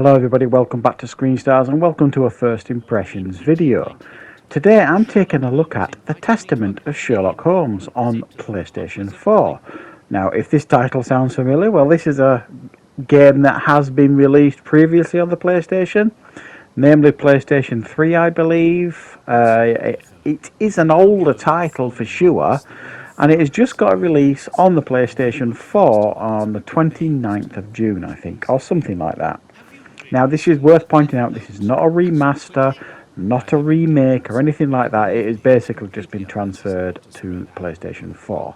Hello everybody, welcome back to Screenstars and welcome to a first impressions video. Today I'm taking a look at The Testament of Sherlock Holmes on PlayStation 4. Now if this title sounds familiar, well this is a game that has been released previously on the PlayStation, namely PlayStation 3 I believe. It is an older title for sure, and it has just got a release on the PlayStation 4 on the 29th of June I think, or something like that. Now this is worth pointing out, this is not a remaster, not a remake or anything like that. It has basically just been transferred to PlayStation 4,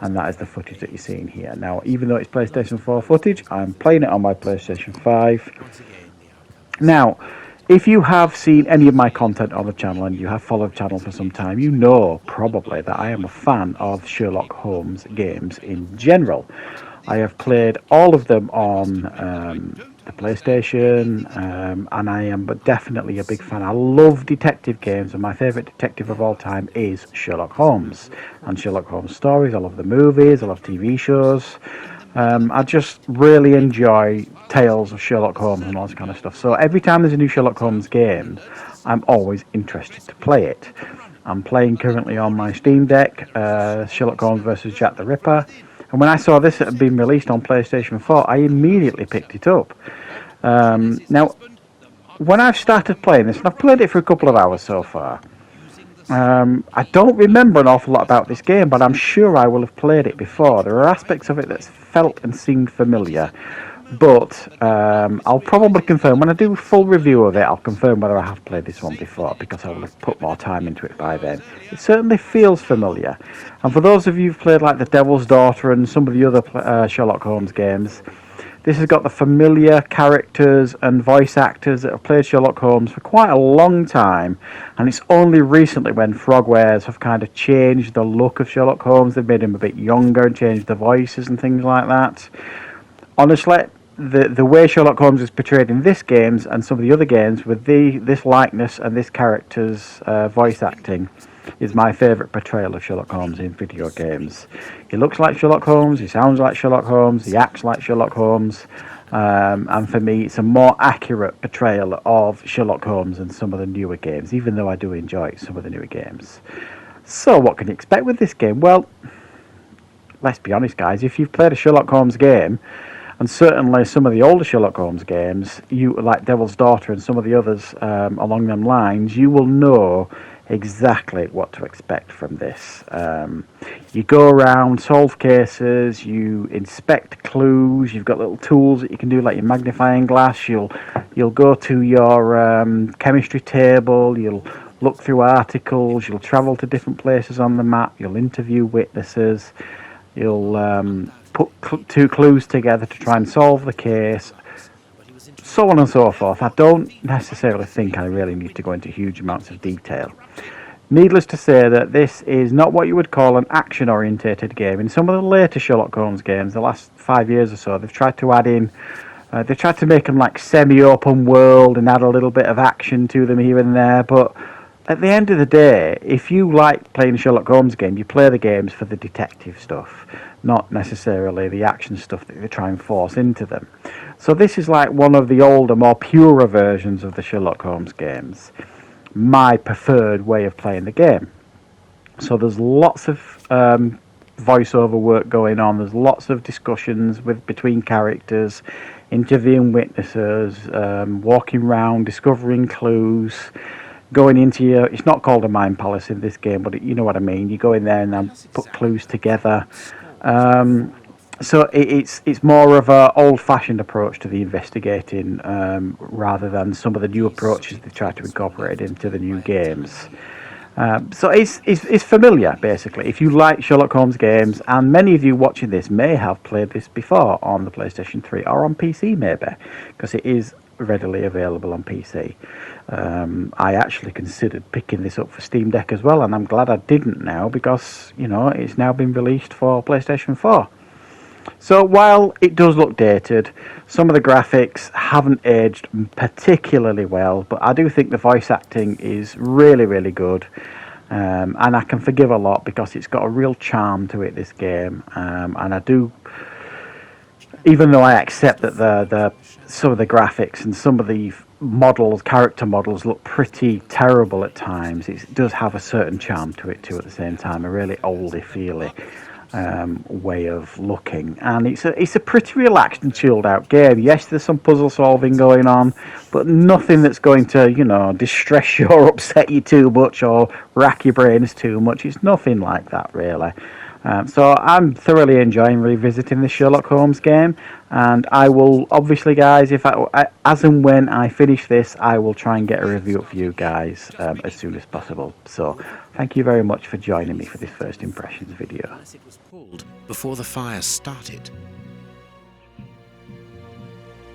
and that is the footage that you're seeing here. Now even though it's PlayStation 4 footage, I'm playing it on my PlayStation 5. Now if you have seen any of my content on the channel and you have followed the channel for some time, you know probably that I am a fan of Sherlock Holmes games in general. I have played all of them on the PlayStation, and I am definitely a big fan. I love detective games, and my favourite detective of all time is Sherlock Holmes and Sherlock Holmes stories. I love the movies, I love TV shows. I just really enjoy tales of Sherlock Holmes and all this kind of stuff. So every time there's a new Sherlock Holmes game, I'm always interested to play it. I'm playing currently on my Steam Deck, Sherlock Holmes vs. Jack the Ripper. And when I saw this had been released on PlayStation 4, I immediately picked it up. Now, when I've started playing this, and I've played it for a couple of hours so far, I don't remember an awful lot about this game, but I'm sure I will have played it before. There are aspects of it that felt and seemed familiar, but I'll probably confirm, when I do a full review of it, I'll confirm whether I have played this one before, because I will have put more time into it by then. It certainly feels familiar, and for those of you who've played like The Devil's Daughter and some of the other Sherlock Holmes games, this has got the familiar characters and voice actors that have played Sherlock Holmes for quite a long time, and it's only recently when Frogwares have kind of changed the look of Sherlock Holmes. They've made him a bit younger and changed the voices and things like that. Honestly, the way Sherlock Holmes is portrayed in this games and some of the other games with this likeness and this character's voice acting is my favourite portrayal of Sherlock Holmes in video games. He looks like Sherlock Holmes, he sounds like Sherlock Holmes, he acts like Sherlock Holmes, and for me it's a more accurate portrayal of Sherlock Holmes than some of the newer games, even though I do enjoy some of the newer games. So what can you expect with this game? Well, let's be honest guys, if you've played a Sherlock Holmes game, and certainly some of the older Sherlock Holmes games, you like Devil's Daughter and some of the others along them lines, you will know exactly what to expect from this. You go around, solve cases, you inspect clues, you've got little tools that you can do like your magnifying glass, you'll go to your chemistry table, you'll look through articles, you'll travel to different places on the map, you'll interview witnesses, you'll put two clues together to try and solve the case, so on and so forth. I don't necessarily think I really need to go into huge amounts of detail. Needless to say that this is not what you would call an action-orientated game. In some of the later Sherlock Holmes games, the last 5 years or so, they've tried to add in, they've tried to make them like semi-open world and add a little bit of action to them here and there, but at the end of the day, if you like playing a Sherlock Holmes game, you play the games for the detective stuff, not necessarily the action stuff that they try and force into them. So this is like one of the older, more purer versions of the Sherlock Holmes games. My preferred way of playing the game. So there's lots of voiceover work going on, there's lots of discussions between characters, interviewing witnesses, walking around, discovering clues, going into your, it's not called a mind palace in this game, but you know what I mean, you go in there and then put clues together. So it's more of an old-fashioned approach to the investigating, rather than some of the new approaches they try to incorporate into the new games. So it's familiar, basically. If you like Sherlock Holmes games, and many of you watching this may have played this before on the PlayStation 3 or on PC maybe, because it is readily available on PC. I actually considered picking this up for Steam Deck as well, and I'm glad I didn't now, because, you know, it's now been released for PlayStation 4. So while it does look dated, some of the graphics haven't aged particularly well, but I do think the voice acting is really, really good. And I can forgive a lot because it's got a real charm to it, this game. And I do even though I accept that some of the graphics and some of the character models look pretty terrible at times, it does have a certain charm to it too. At the same time, a really oldie feely way of looking, and it's a pretty relaxed and chilled out game. Yes, there's some puzzle solving going on, but nothing that's going to distress you or upset you too much or rack your brains too much. It's nothing like that really. So I'm thoroughly enjoying revisiting the Sherlock Holmes game, and I will obviously, guys, as and when I finish this, I will try and get a review up for you guys as soon as possible. So thank you very much for joining me for this first impressions video. It was pulled before the fire started.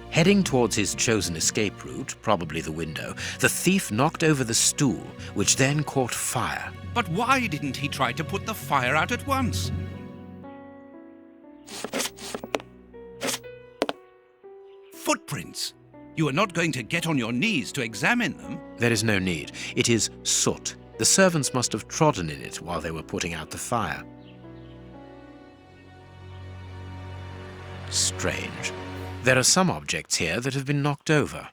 Heading towards his chosen escape route, probably the window, the thief knocked over the stool, which then caught fire. But why didn't he try to put the fire out at once? Footprints! You are not going to get on your knees to examine them. There is no need. It is soot. The servants must have trodden in it while they were putting out the fire. Strange. There are some objects here that have been knocked over.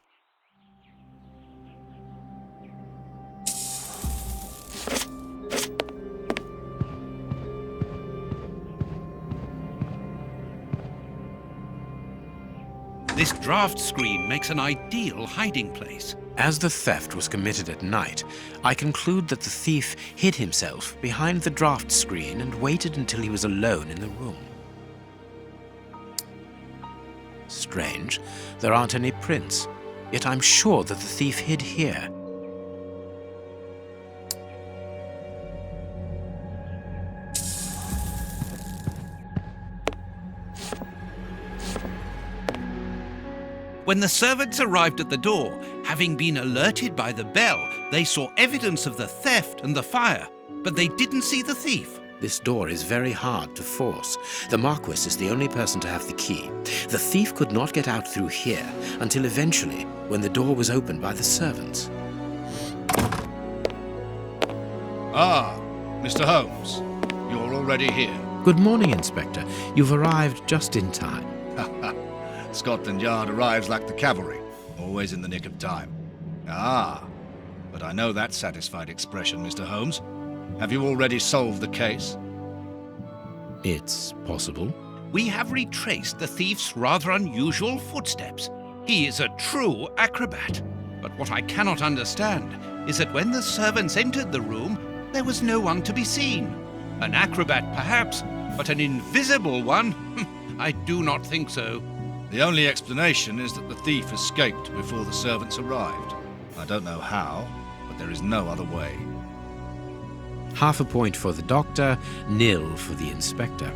This draft screen makes an ideal hiding place. As the theft was committed at night, I conclude that the thief hid himself behind the draft screen and waited until he was alone in the room. Strange, there aren't any prints, yet I'm sure that the thief hid here. When the servants arrived at the door, having been alerted by the bell, they saw evidence of the theft and the fire, but they didn't see the thief. This door is very hard to force. The Marquis is the only person to have the key. The thief could not get out through here until eventually, when the door was opened by the servants. Ah, Mr. Holmes, you're already here. Good morning, Inspector. You've arrived just in time. Scotland Yard arrives like the cavalry, always in the nick of time. Ah, but I know that satisfied expression, Mr. Holmes. Have you already solved the case? It's possible. We have retraced the thief's rather unusual footsteps. He is a true acrobat. But what I cannot understand is that when the servants entered the room, there was no one to be seen. An acrobat perhaps, but an invisible one? I do not think so. The only explanation is that the thief escaped before the servants arrived. I don't know how, but there is no other way. Half a point for the doctor, nil for the inspector.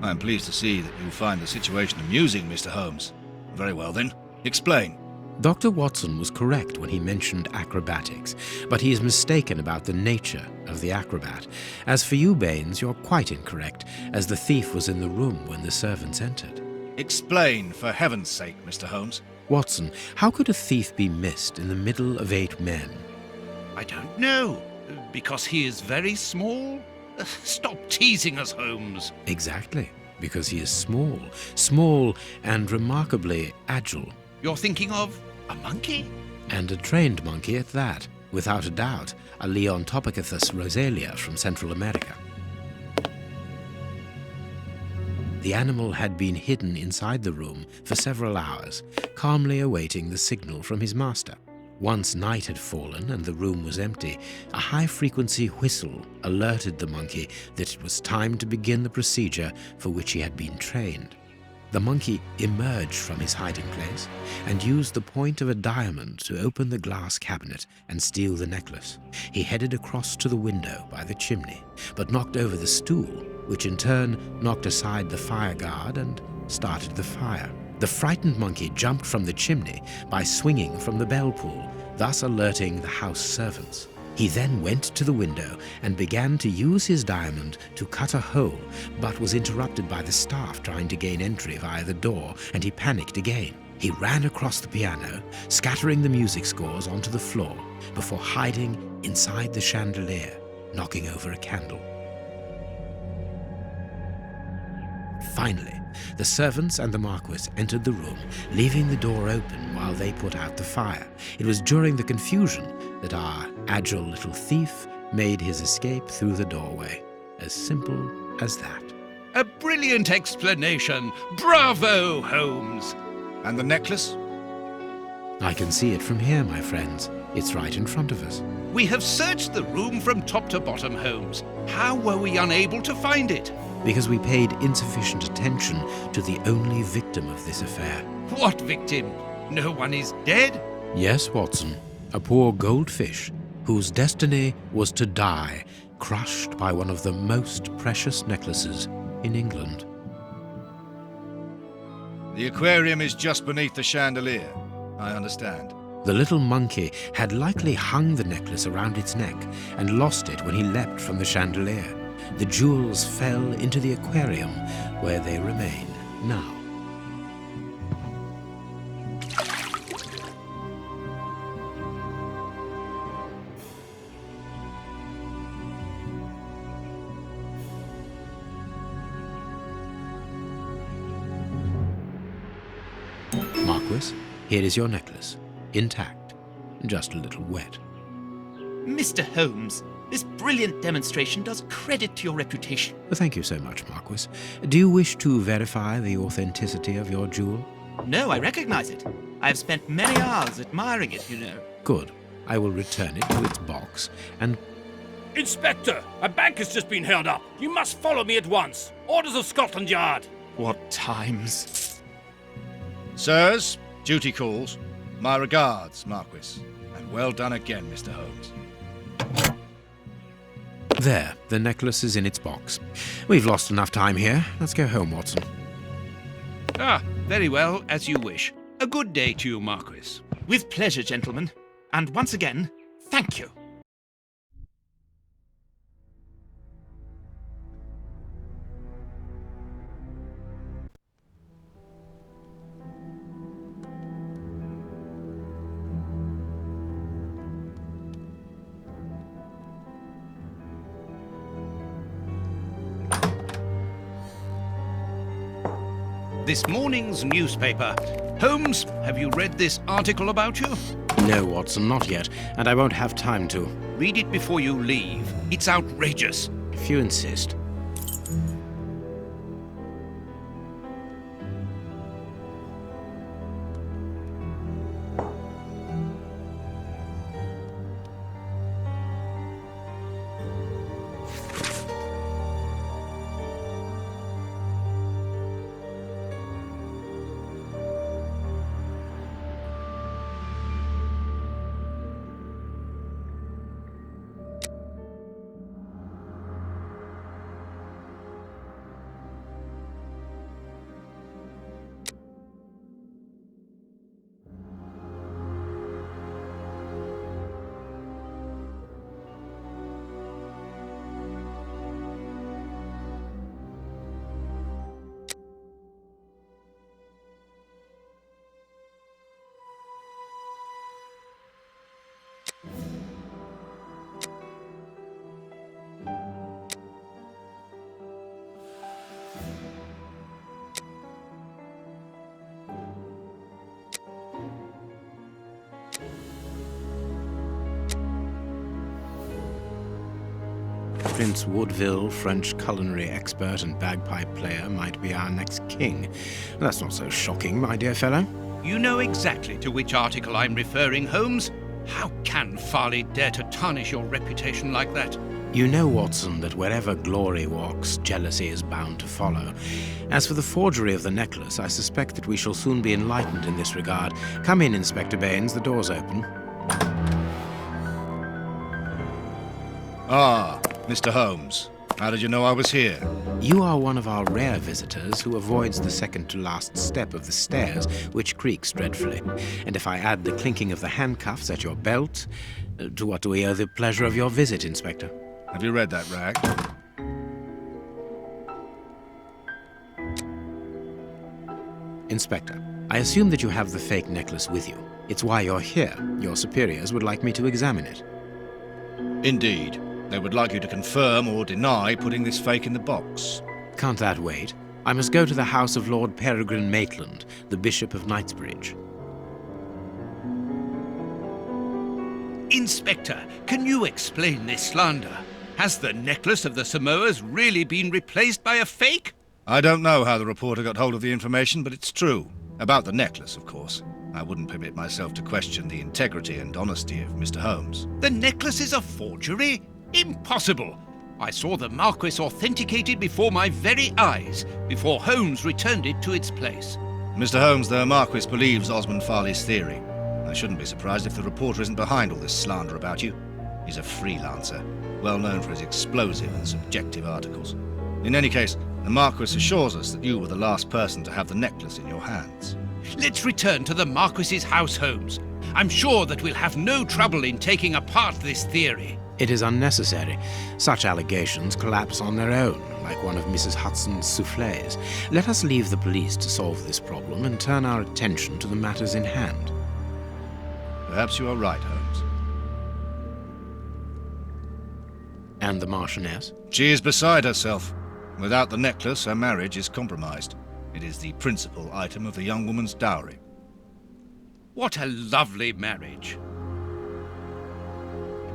I am pleased to see that you find the situation amusing, Mr. Holmes. Very well then, explain. Dr. Watson was correct when he mentioned acrobatics, but he is mistaken about the nature of the acrobat. As for you, Baines, you're quite incorrect, as the thief was in the room when the servants entered. Explain, for heaven's sake, Mr. Holmes. Watson, how could a thief be missed in the middle of 8 men? I don't know. Because he is very small? Stop teasing us, Holmes. Exactly, because he is small. Small and remarkably agile. You're thinking of a monkey? And a trained monkey at that. Without a doubt, a Leontopithecus rosalia from Central America. The animal had been hidden inside the room for several hours, calmly awaiting the signal from his master. Once night had fallen and the room was empty, a high-frequency whistle alerted the monkey that it was time to begin the procedure for which he had been trained. The monkey emerged from his hiding place and used the point of a diamond to open the glass cabinet and steal the necklace. He headed across to the window by the chimney, but knocked over the stool, which in turn knocked aside the fire guard and started the fire. The frightened monkey jumped from the chimney by swinging from the bell pull, thus alerting the house servants. He then went to the window and began to use his diamond to cut a hole, but was interrupted by the staff trying to gain entry via the door, and he panicked again. He ran across the piano, scattering the music scores onto the floor, before hiding inside the chandelier, knocking over a candle. Finally, the servants and the Marquis entered the room, leaving the door open while they put out the fire. It was during the confusion that our agile little thief made his escape through the doorway. As simple as that. A brilliant explanation. Bravo, Holmes. And the necklace? I can see it from here, my friends. It's right in front of us. We have searched the room from top to bottom, Holmes. How were we unable to find it? Because we paid insufficient attention to the only victim of this affair. What victim? No one is dead? Yes, Watson. A poor goldfish whose destiny was to die, crushed by one of the most precious necklaces in England. The aquarium is just beneath the chandelier. I understand. The little monkey had likely hung the necklace around its neck and lost it when he leapt from the chandelier. The jewels fell into the aquarium, where they remain now. Marquis, here is your necklace, intact, just a little wet. Mr. Holmes, this brilliant demonstration does credit to your reputation. Thank you so much, Marquis. Do you wish to verify the authenticity of your jewel? No, I recognize it. I have spent many hours admiring it, you know. Good. I will return it to its box and... Inspector, a bank has just been held up. You must follow me at once. Orders of Scotland Yard. What times? Sirs, duty calls. My regards, Marquis. And well done again, Mr. Holmes. There, the necklace is in its box. We've lost enough time here. Let's go home, Watson. Ah, very well, as you wish. A good day to you, Marquis. With pleasure, gentlemen. And once again, thank you. This morning's newspaper. Holmes, have you read this article about you? No, Watson, not yet, and I won't have time to. Read it before you leave. It's outrageous. If you insist. Prince Woodville, French culinary expert and bagpipe player, might be our next king. That's not so shocking, my dear fellow. You know exactly to which article I'm referring, Holmes. How can Farley dare to tarnish your reputation like that? You know, Watson, that wherever glory walks, jealousy is bound to follow. As for the forgery of the necklace, I suspect that we shall soon be enlightened in this regard. Come in, Inspector Baines, the door's open. Ah, Mr. Holmes. How did you know I was here? You are one of our rare visitors who avoids the second-to-last step of the stairs, which creaks dreadfully. And if I add the clinking of the handcuffs at your belt, to what do we owe the pleasure of your visit, Inspector? Have you read that rag? Inspector, I assume that you have the fake necklace with you. It's why you're here. Your superiors would like me to examine it. Indeed. They would like you to confirm or deny putting this fake in the box. Can't that wait? I must go to the house of Lord Peregrine Maitland, the Bishop of Knightsbridge. Inspector, can you explain this slander? Has the necklace of the Samoas really been replaced by a fake? I don't know how the reporter got hold of the information, but it's true. About the necklace, of course. I wouldn't permit myself to question the integrity and honesty of Mr. Holmes. The necklace is a forgery? Impossible! I saw the Marquis authenticated before my very eyes, before Holmes returned it to its place. Mr. Holmes, the Marquis believes Osmond Farley's theory. I shouldn't be surprised if the reporter isn't behind all this slander about you. He's a freelancer, well known for his explosive and subjective articles. In any case, the Marquis assures us that you were the last person to have the necklace in your hands. Let's return to the Marquis's house, Holmes. I'm sure that we'll have no trouble in taking apart this theory. It is unnecessary. Such allegations collapse on their own, like one of Mrs. Hudson's soufflés. Let us leave the police to solve this problem and turn our attention to the matters in hand. Perhaps you are right, Holmes. And the Marchioness? She is beside herself. Without the necklace, her marriage is compromised. It is the principal item of the young woman's dowry. What a lovely marriage.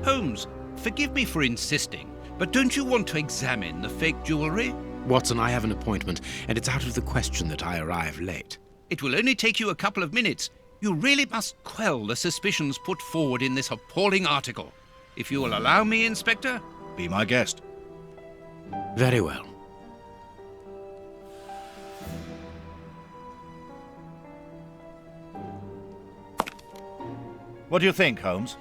Holmes, forgive me for insisting, but don't you want to examine the fake jewellery? Watson, I have an appointment, and it's out of the question that I arrive late. It will only take you a couple of minutes. You really must quell the suspicions put forward in this appalling article. If you will allow me, Inspector? Be my guest. Very well. What do you think, Holmes?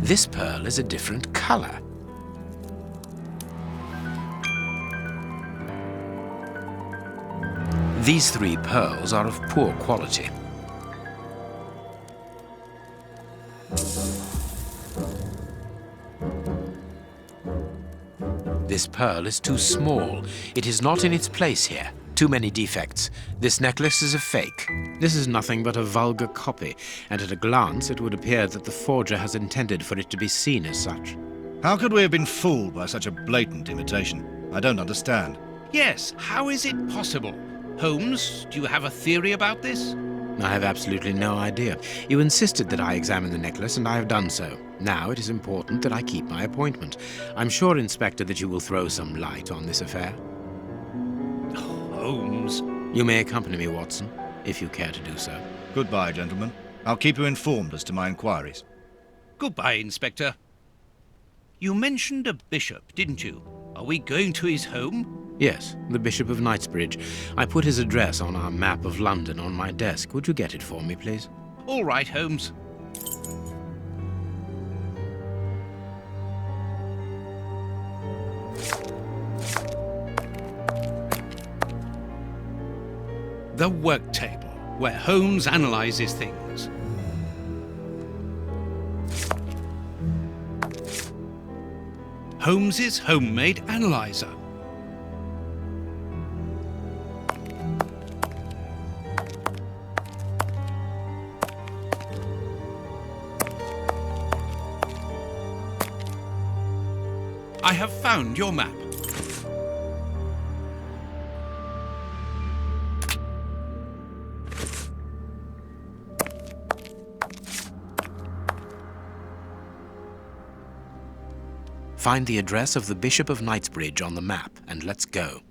This pearl is a different color. These 3 pearls are of poor quality. This pearl is too small. It is not in its place here. Too many defects. This necklace is a fake. This is nothing but a vulgar copy, and at a glance it would appear that the forger has intended for it to be seen as such. How could we have been fooled by such a blatant imitation? I don't understand. Yes, how is it possible? Holmes, do you have a theory about this? I have absolutely no idea. You insisted that I examine the necklace, and I have done so. Now it is important that I keep my appointment. I'm sure, Inspector, that you will throw some light on this affair. Holmes. You may accompany me, Watson, if you care to do so. Goodbye, gentlemen. I'll keep you informed as to my inquiries. Goodbye, Inspector. You mentioned a bishop, didn't you? Are we going to his home? Yes, the Bishop of Knightsbridge. I put his address on our map of London on my desk. Would you get it for me, please? All right, Holmes. The work table, where Holmes analyzes things. Holmes's homemade analyzer. I have found your map. Find the address of the Bishop of Knightsbridge on the map, and let's go.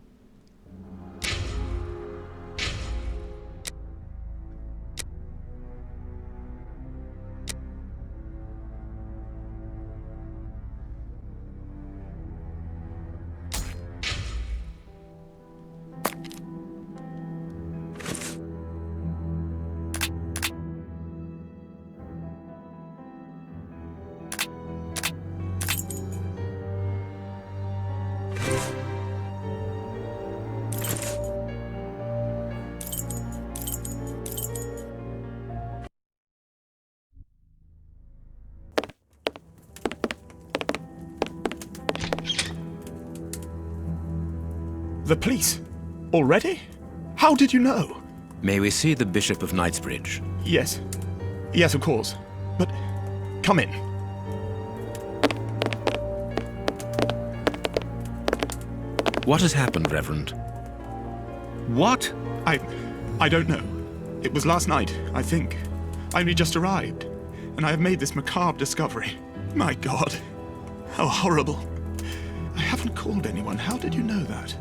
The police? Already? How did you know? May we see the Bishop of Knightsbridge? Yes. Yes, of course. But come in. What has happened, Reverend? What? I don't know. It was last night, I think. I only just arrived, and I have made this macabre discovery. My God. How horrible. I haven't called anyone. How did you know that?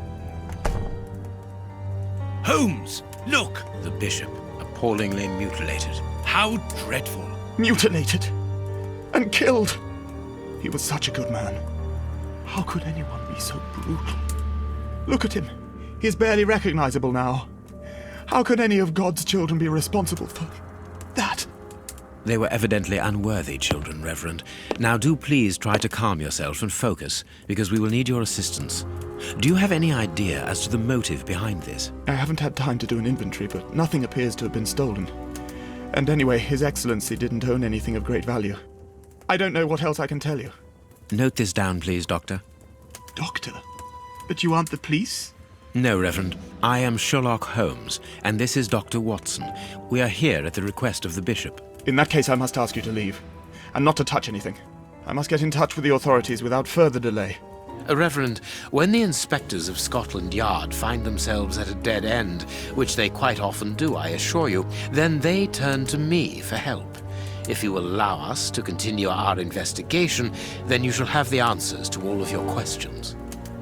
Holmes, look! The Bishop, appallingly mutilated. How dreadful. Mutilated. And killed. He was such a good man. How could anyone be so brutal? Look at him. He is barely recognizable now. How could any of God's children be responsible for that? They were evidently unworthy children, Reverend. Now do please try to calm yourself and focus, because we will need your assistance. Do you have any idea as to the motive behind this? I haven't had time to do an inventory, but nothing appears to have been stolen. And anyway, His Excellency didn't own anything of great value. I don't know what else I can tell you. Note this down, please, Doctor. Doctor? But you aren't the police? No, Reverend. I am Sherlock Holmes, and this is Dr. Watson. We are here at the request of the Bishop. In that case, I must ask you to leave, and not to touch anything. I must get in touch with the authorities without further delay. Reverend, when the inspectors of Scotland Yard find themselves at a dead end, which they quite often do, I assure you, then they turn to me for help. If you will allow us to continue our investigation, then you shall have the answers to all of your questions.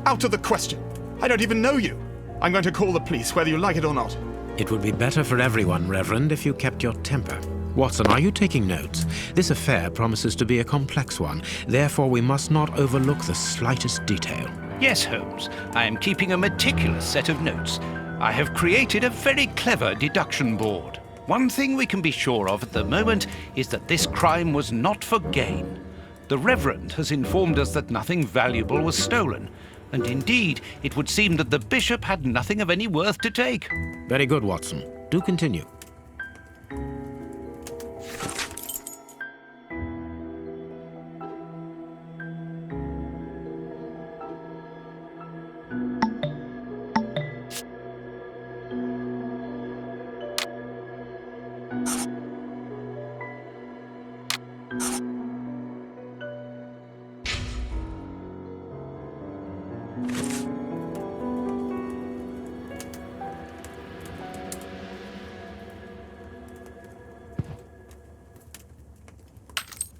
Out of the question! I don't even know you! I'm going to call the police, whether you like it or not. It would be better for everyone, Reverend, if you kept your temper. Watson, are you taking notes? This affair promises to be a complex one. Therefore, we must not overlook the slightest detail. Yes, Holmes. I am keeping a meticulous set of notes. I have created a very clever deduction board. One thing we can be sure of at the moment is that this crime was not for gain. The Reverend has informed us that nothing valuable was stolen, and indeed, it would seem that the Bishop had nothing of any worth to take. Very good, Watson. Do continue.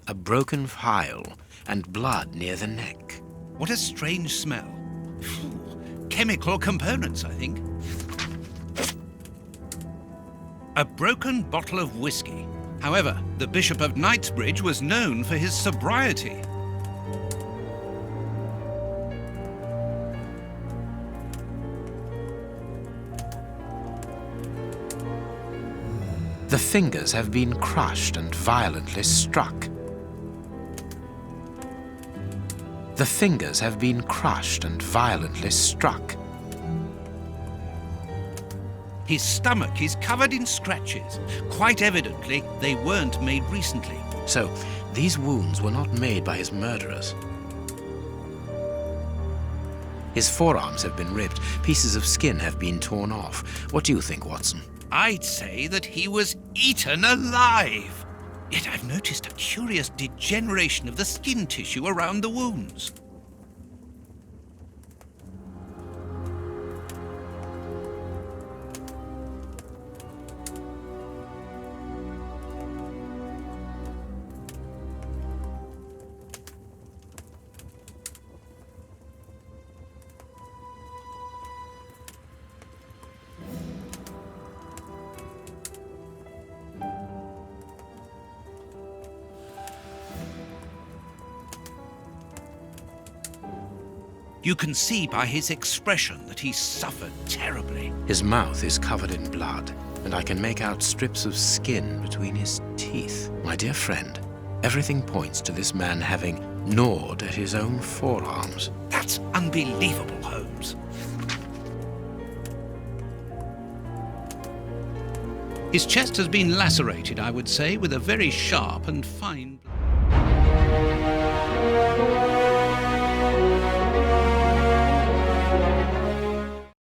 A broken phial and blood near the neck. What a strange smell. Phew. Chemical components, I think. A broken bottle of whiskey. However, the Bishop of Knightsbridge was known for his sobriety. The fingers have been crushed and violently struck. The fingers have been crushed and violently struck. His stomach is covered in scratches. Quite evidently, they weren't made recently. So, these wounds were not made by his murderers. His forearms have been ripped. Pieces of skin have been torn off. What do you think, Watson? I'd say that he was eaten alive. Yet I've noticed a curious degeneration of the skin tissue around the wounds. You can see by his expression that he suffered terribly. His mouth is covered in blood, and I can make out strips of skin between his teeth. My dear friend, everything points to this man having gnawed at his own forearms. That's unbelievable, Holmes. His chest has been lacerated, I would say, with a very sharp and fine blade.